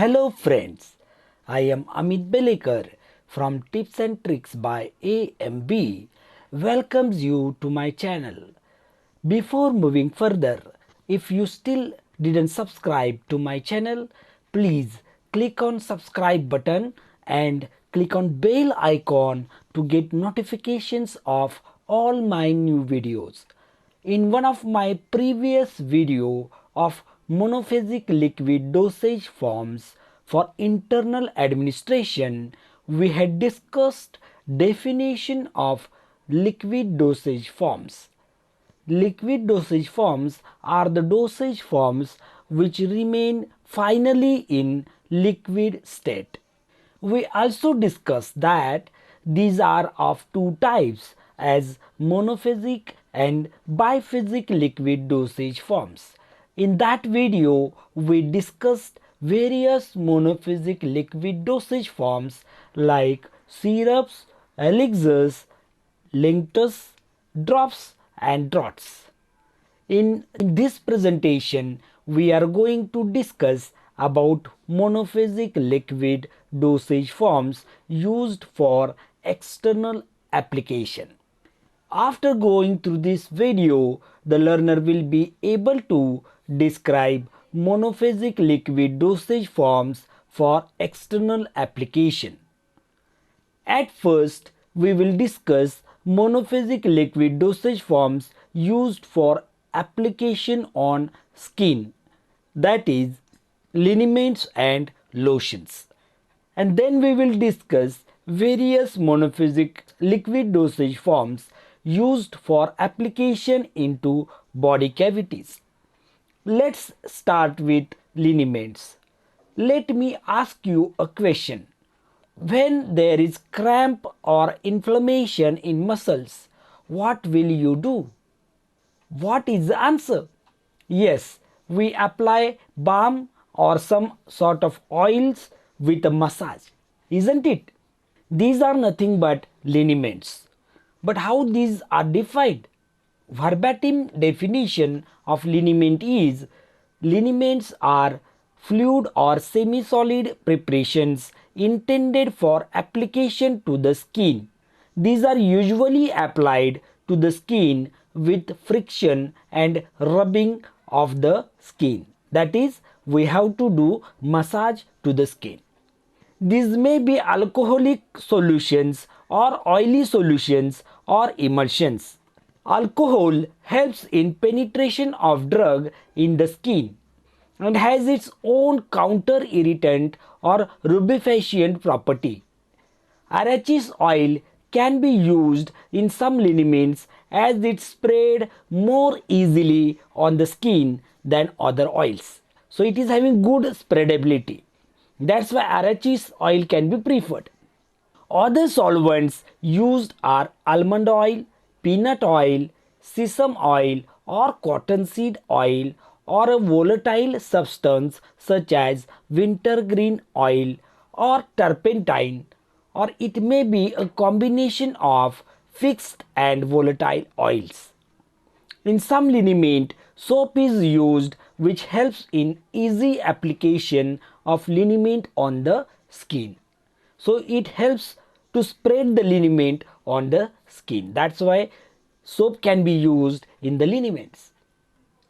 Hello friends, I am Amit Belekar from Tips and Tricks by AMB welcomes you to my channel. Before moving further, if you still didn't subscribe to my channel, please click on subscribe button and click on bell icon to get notifications of all my new videos. In one of my previous video of monophasic liquid dosage forms for internal administration, we had discussed definition of liquid dosage forms. Liquid dosage forms are the dosage forms which remain finally in liquid state. We also discussed that these are of two types as monophasic and biphasic liquid dosage forms. In that video, we discussed various monophasic liquid dosage forms like syrups, elixirs, linctus, drops and draughts. In this presentation, we are going to discuss about monophasic liquid dosage forms used for external application. After going through this video, the learner will be able to describe monophasic liquid dosage forms for external application. At first, we will discuss monophasic liquid dosage forms used for application on skin, that is, liniments and lotions. And then we will discuss various monophasic liquid dosage forms used for application into body cavities. Let's start with liniments. Let me ask you a question. When there is cramp or inflammation in muscles, what will you do? What is the answer? Yes, we apply balm or some sort of oils with a massage, isn't it? These are nothing but liniments. But how these are defined? Verbatim definition of liniment is liniments are fluid or semi-solid preparations intended for application to the skin. These are usually applied to the skin with friction and rubbing of the skin. That is, we have to do massage to the skin. These may be alcoholic solutions or oily solutions or emulsions. Alcohol helps in penetration of drug in the skin and has its own counter irritant or rubefacient property. Arachis oil can be used in some liniments as it's sprayed more easily on the skin than other oils. So it is having good spreadability. That's why arachis oil can be preferred. Other solvents used are almond oil, peanut oil, sesame oil or cottonseed oil or a volatile substance such as wintergreen oil or turpentine, or it may be a combination of fixed and volatile oils. In some liniment, soap is used which helps in easy application of liniment on the skin. So it helps to spread the liniment on the skin. That's why soap can be used in the liniments.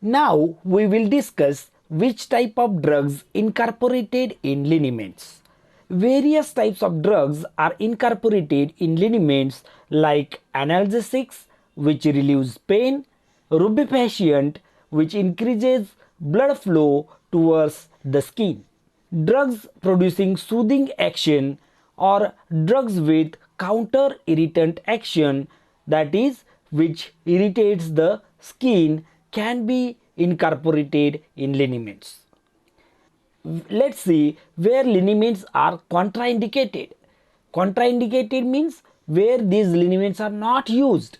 Now we will discuss which type of drugs incorporated in liniments. Various types of drugs are incorporated in liniments like analgesics which relieves pain, rubefacient which increases blood flow towards the skin, drugs producing soothing action or drugs with counter irritant action, that is, which irritates the skin, can be incorporated in liniments. Let's see where liniments are contraindicated. Contraindicated means where these liniments are not used.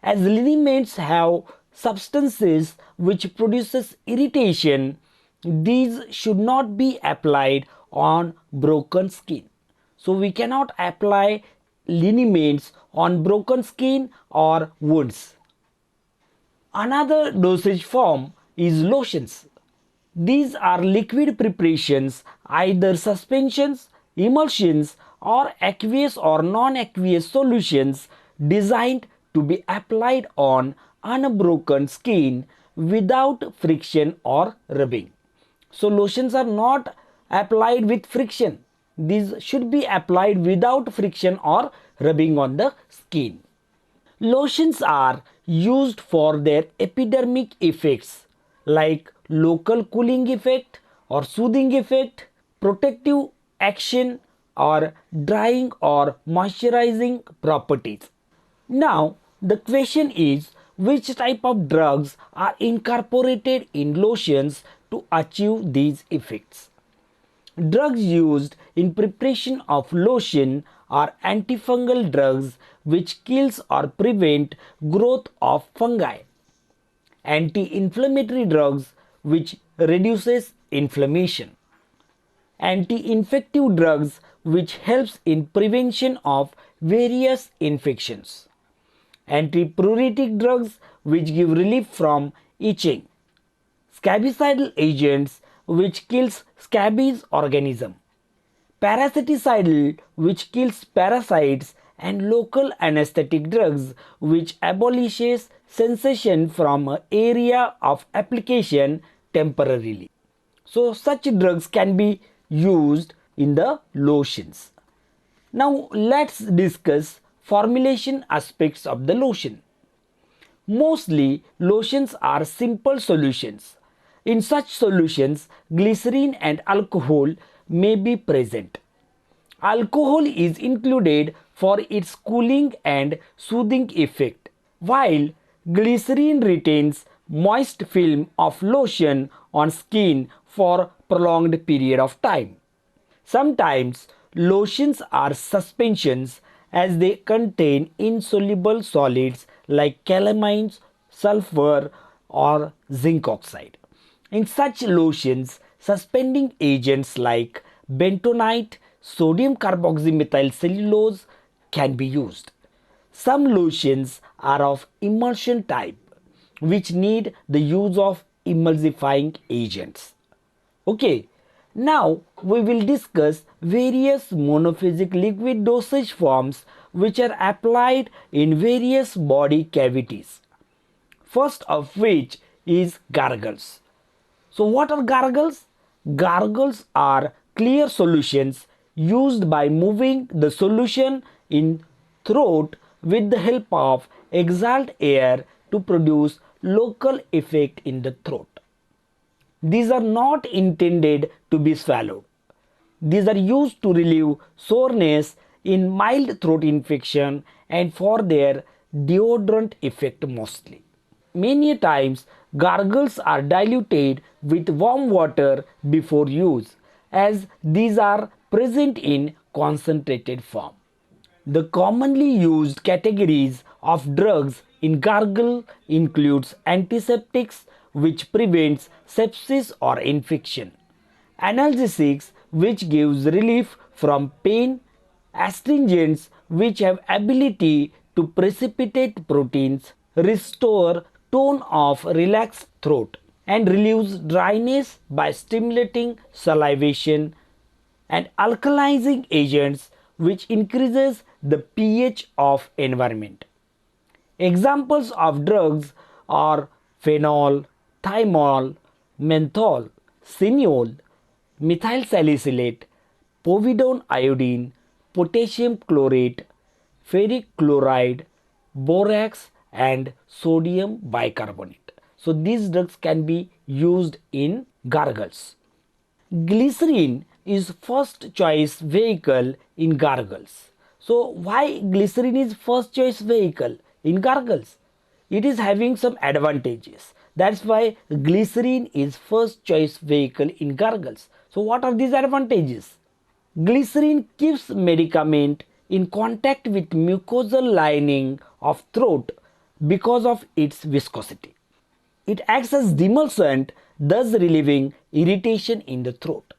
As liniments have substances which produces irritation, these should not be applied on broken skin. So we cannot apply liniments on broken skin or wounds. Another dosage form is lotions. These are liquid preparations, either suspensions, emulsions, or aqueous or non-aqueous solutions designed to be applied on unbroken skin without friction or rubbing. So lotions are not applied with friction. These should be applied without friction or rubbing on the skin. Lotions are used for their epidermic effects like local cooling effect or soothing effect, protective action or drying or moisturizing properties. Now, the question is which type of drugs are incorporated in lotions to achieve these effects? Drugs used in preparation of lotion are antifungal drugs which kills or prevent growth of fungi. Anti-inflammatory drugs which reduces inflammation. Anti-infective drugs which helps in prevention of various infections. Antipruritic drugs which give relief from itching. Scabicidal agents which kills scabies organism. Parasiticidal which kills parasites, and local anesthetic drugs which abolishes sensation from an area of application temporarily. So such drugs can be used in the lotions. Now let's discuss formulation aspects of the lotion. Mostly lotions are simple solutions. In such solutions, glycerin and alcohol may be present. Alcohol is included for its cooling and soothing effect, while glycerin retains moist film of lotion on skin for prolonged period of time. Sometimes lotions are suspensions as they contain insoluble solids like calamines, sulfur, or zinc oxide. In such lotions, suspending agents like bentonite, sodium carboxymethyl cellulose can be used. Some lotions are of emulsion type, which need the use of emulsifying agents. Okay, now we will discuss various monophasic liquid dosage forms which are applied in various body cavities. First of which is gargles. So what are gargles? Gargles are clear solutions used by moving the solution in throat with the help of exhaled air to produce local effect in the throat. These are not intended to be swallowed. These are used to relieve soreness in mild throat infection and for their deodorant effect mostly. Many times gargles are diluted with warm water before use as these are present in concentrated form. The commonly used categories of drugs in gargle includes antiseptics which prevents sepsis or infection, analgesics which gives relief from pain, astringents which have ability to precipitate proteins, restore tone of relaxed throat and relieves dryness by stimulating salivation, and alkalizing agents which increases the pH of environment. Examples of drugs are phenol, thymol, menthol, cineol, methyl salicylate, povidone iodine, potassium chlorate, ferric chloride, borax and sodium bicarbonate. So these drugs can be used in gargles. Glycerin is first choice vehicle in gargles. So why glycerin is first choice vehicle in gargles? It is having some advantages. That's why glycerin is first choice vehicle in gargles. So what are these advantages? Glycerin keeps medicament in contact with mucosal lining of throat because of its viscosity. It acts as demulcent, thus relieving irritation in the throat.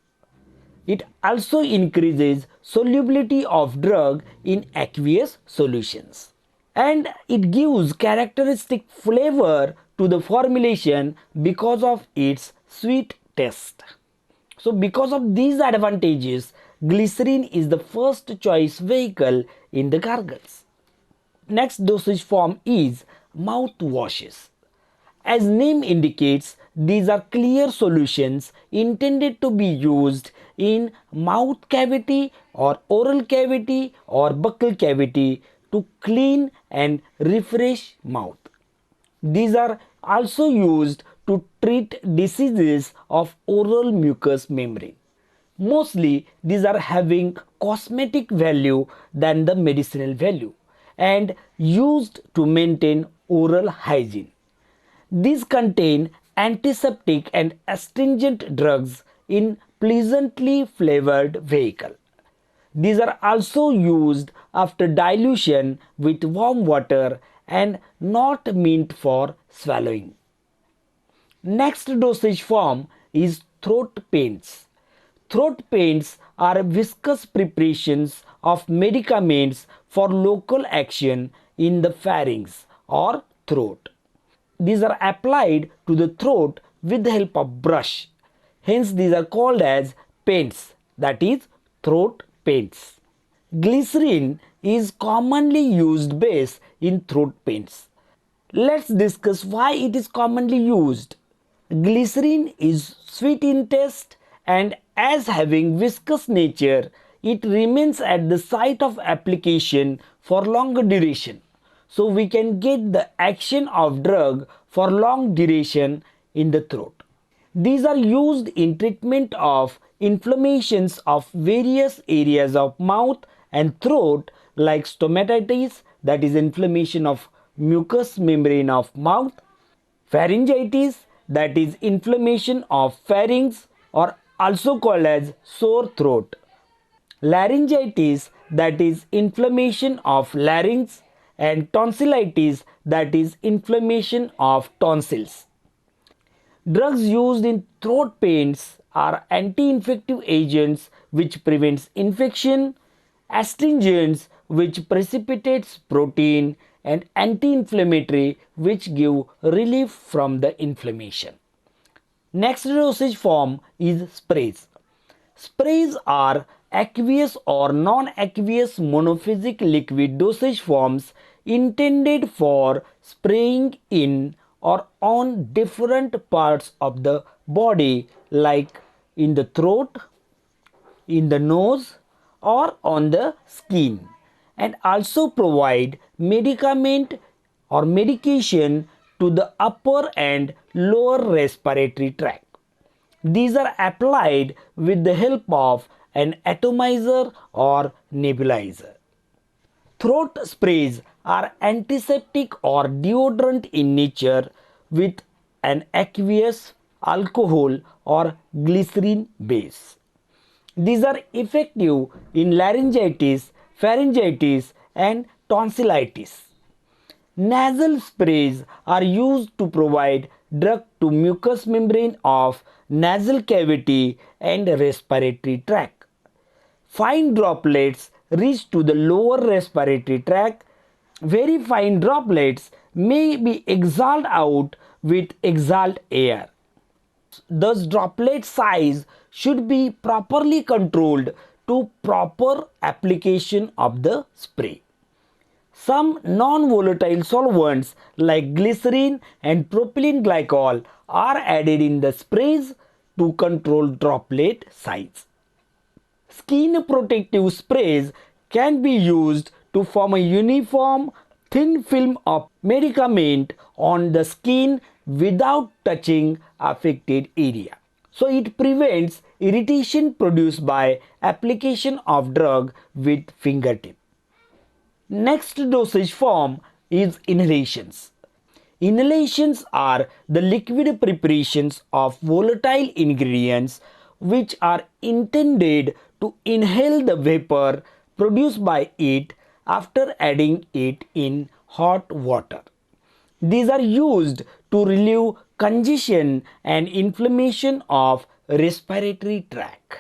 It also increases solubility of drug in aqueous solutions. And it gives characteristic flavor to the formulation because of its sweet test. So because of these advantages, glycerin is the first choice vehicle in the gargles. Next dosage form is mouthwashes. As name indicates, these are clear solutions intended to be used in mouth cavity or oral cavity or buccal cavity to clean and refresh mouth. These are also used to treat diseases of oral mucous membrane. Mostly these are having cosmetic value than the medicinal value and used to maintain oral hygiene. These contain antiseptic and astringent drugs in pleasantly flavored vehicle. These are also used after dilution with warm water and not meant for swallowing. Next dosage form is throat paints. Throat paints are viscous preparations of medicaments for local action in the pharynx or throat. These are applied to the throat with the help of brush. Hence these are called as paints, that is throat paints. Glycerin is commonly used base in throat paints. Let's discuss why it is commonly used. Glycerin is sweet in taste and as having viscous nature, it remains at the site of application for longer duration. So we can get the action of drug for long duration in the throat. These are used in treatment of inflammations of various areas of mouth and throat like stomatitis, that is inflammation of mucous membrane of mouth, pharyngitis, that is inflammation of pharynx or also called as sore throat, laryngitis, that is inflammation of larynx, and tonsillitis, that is inflammation of tonsils. Drugs used in throat pains are anti-infective agents which prevents infection, astringents which precipitates protein, and anti-inflammatory which give relief from the inflammation. Next dosage form is sprays. Sprays are aqueous or non-aqueous monophasic liquid dosage forms intended for spraying in or on different parts of the body like in the throat, in the nose or on the skin, and also provide medicament or medication to the upper and lower respiratory tract. These are applied with the help of an atomizer or nebulizer. Throat sprays are antiseptic or deodorant in nature with an aqueous alcohol or glycerin base. These are effective in laryngitis, pharyngitis, and tonsillitis. Nasal sprays are used to provide drug to mucous membrane of nasal cavity and respiratory tract. Fine droplets reach to the lower respiratory tract. Very fine droplets may be exhaled out with exhaled air. Thus, droplet size should be properly controlled to proper application of the spray. Some non-volatile solvents like glycerin and propylene glycol are added in the sprays to control droplet size. Skin protective sprays can be used to form a uniform thin film of medicament on the skin without touching affected area. So it prevents irritation produced by application of drug with fingertip. Next dosage form is inhalations. Inhalations are the liquid preparations of volatile ingredients which are intended to inhale the vapor produced by it after adding it in hot water. These are used to relieve congestion and inflammation of respiratory tract.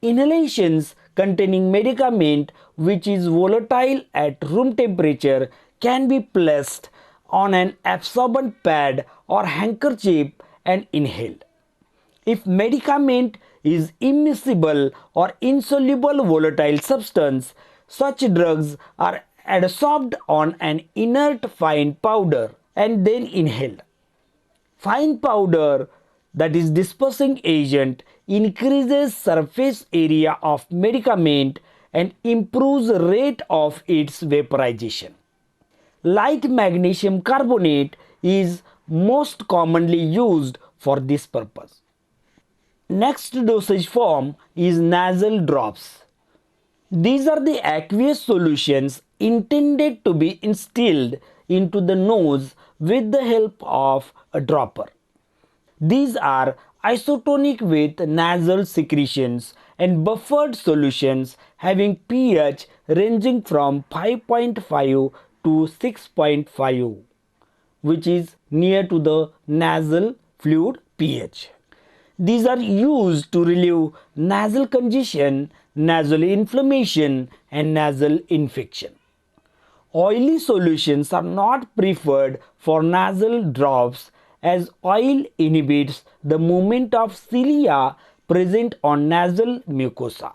Inhalations containing medicament which is volatile at room temperature can be placed on an absorbent pad or handkerchief and inhaled. If medicament is immiscible or insoluble volatile substance, such drugs are adsorbed on an inert fine powder and then inhaled. Fine powder, that is dispersing agent, increases surface area of medicament and improves rate of its vaporization. Light magnesium carbonate is most commonly used for this purpose. Next dosage form is nasal drops. These are the aqueous solutions intended to be instilled into the nose with the help of a dropper. These are isotonic with nasal secretions and buffered solutions having pH ranging from 5.5 to 6.5, which is near to the nasal fluid pH. These are used to relieve nasal congestion, nasal inflammation, and nasal infection. Oily solutions are not preferred for nasal drops as oil inhibits the movement of cilia present on nasal mucosa.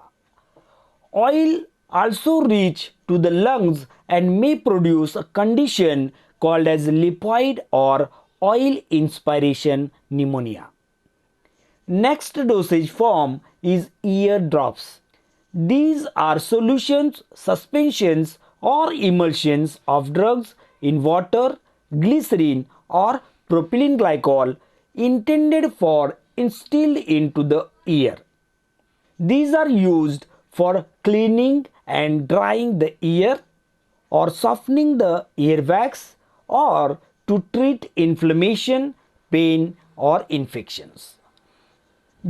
Oil also reach to the lungs and may produce a condition called as lipoid or oil inspiration pneumonia. Next dosage form is ear drops. These are solutions, suspensions, or emulsions of drugs in water, glycerin, or propylene glycol intended for instilled into the ear. These are used for cleaning and drying the ear, or softening the earwax, or to treat inflammation, pain, or infections.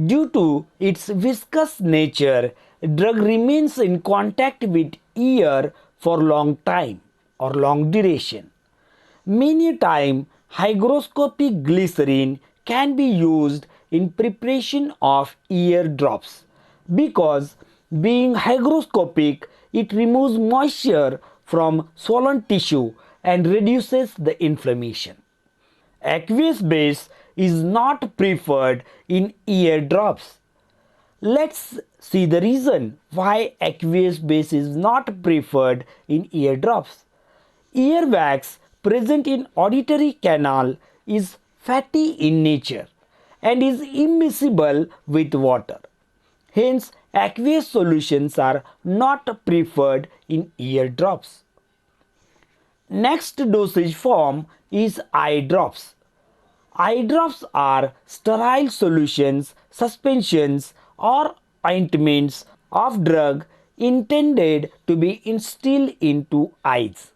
Due to its viscous nature, drug remains in contact with ear for long time or long duration. Many times, hygroscopic glycerin can be used in preparation of ear drops because being hygroscopic, it removes moisture from swollen tissue and reduces the inflammation. Aqueous base is not preferred in ear drops. Let's see the reason why aqueous base is not preferred in ear drops. Earwax present in auditory canal is fatty in nature and is immiscible with water. Hence, aqueous solutions are not preferred in ear drops. Next dosage form is eye drops. Eye drops are sterile solutions, suspensions, or ointments of drug intended to be instilled into eyes.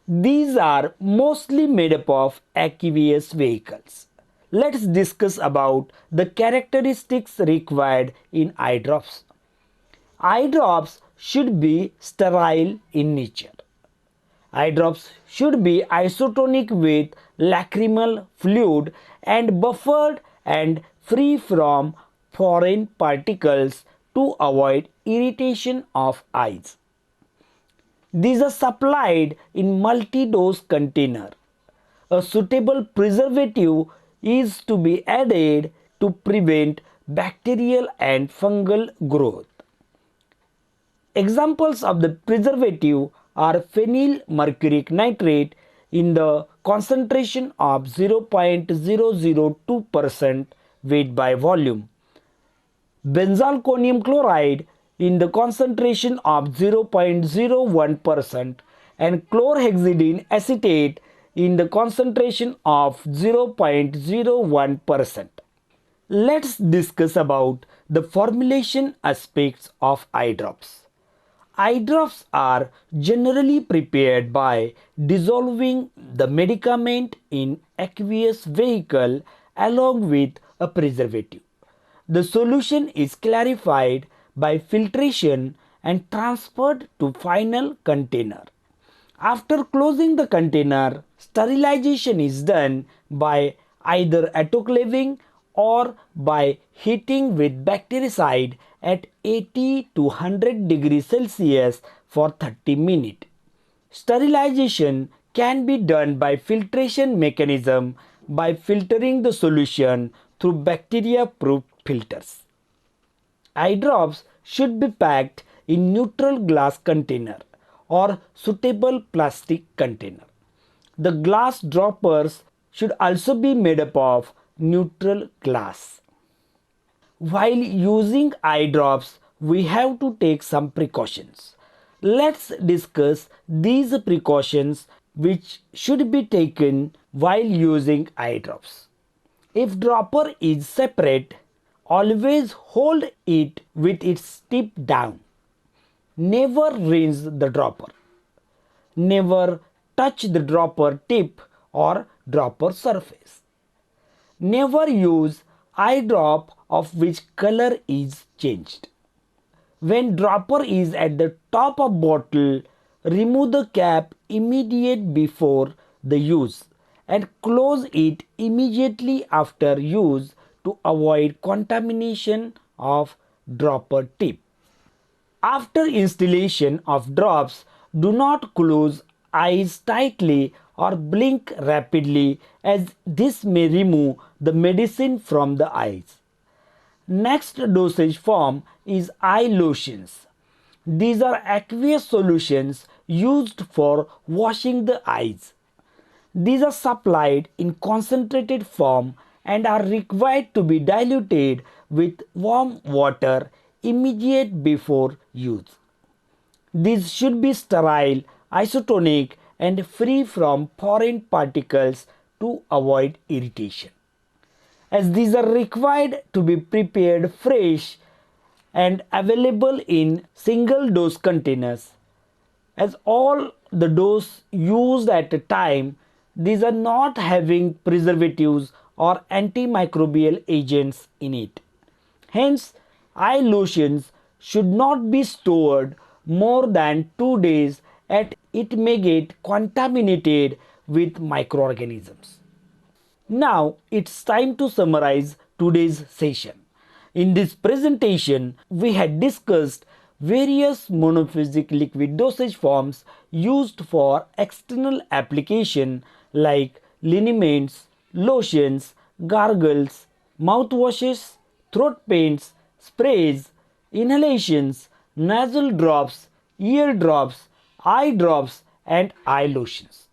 These are mostly made up of aqueous vehicles. Let's discuss about the characteristics required in eye drops. Eye drops should be sterile in nature. Eye drops should be isotonic with lacrimal fluid and buffered and free from foreign particles to avoid irritation of eyes. These are supplied in multi-dose container. A suitable preservative is to be added to prevent bacterial and fungal growth. Examples of the preservative are phenyl mercuric nitrate in the concentration of 0.002% weight by volume, benzalkonium chloride in the concentration of 0.01%, and chlorhexidine acetate in the concentration of 0.01%. Let's discuss about the formulation aspects of eye drops. Eye drops are generally prepared by dissolving the medicament in aqueous vehicle along with a preservative. The solution is clarified by filtration and transferred to final container. After closing the container, sterilization is done by either autoclaving or by heating with bactericide at 80 to 100 degrees Celsius for 30 minutes. Sterilization can be done by filtration mechanism by filtering the solution through bacteria-proof filters. Eye drops should be packed in neutral glass container or suitable plastic container. The glass droppers should also be made up of neutral glass. While using eye drops, we have to take some precautions. Let's discuss these precautions which should be taken while using eye drops. If dropper is separate, always hold it with its tip down. Never rinse the dropper. Never touch the dropper tip or dropper surface. Never use eye drop of which color is changed. When dropper is at the top of bottle, remove the cap immediate before the use and close it immediately after use to avoid contamination of dropper tip. After installation of drops, do not close eyes tightly or blink rapidly as this may remove the medicine from the eyes. Next dosage form is eye lotions. These are aqueous solutions used for washing the eyes. These are supplied in concentrated form and are required to be diluted with warm water immediate before use. These should be sterile, isotonic and free from foreign particles to avoid irritation. As these are required to be prepared fresh and available in single dose containers, as all the dose used at a time, these are not having preservatives or antimicrobial agents in it. Hence, eye lotions should not be stored more than 2 days as it may get contaminated with microorganisms. Now it's time to summarize today's session. In this presentation, we had discussed various monophasic liquid dosage forms used for external application like liniments, lotions, gargles, mouthwashes, throat paints, sprays, inhalations, nasal drops, ear drops, eye drops and eye lotions.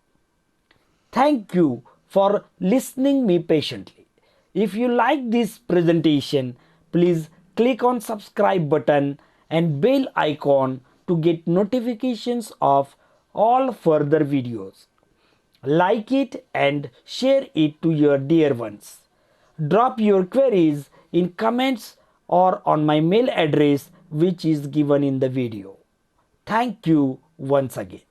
Thank you for listening me patiently. If you like this presentation, please click on subscribe button and bell icon to get notifications of all further videos. Like it and share it to your dear ones. Drop your queries in comments or on my mail address which is given in the video. Thank you once again.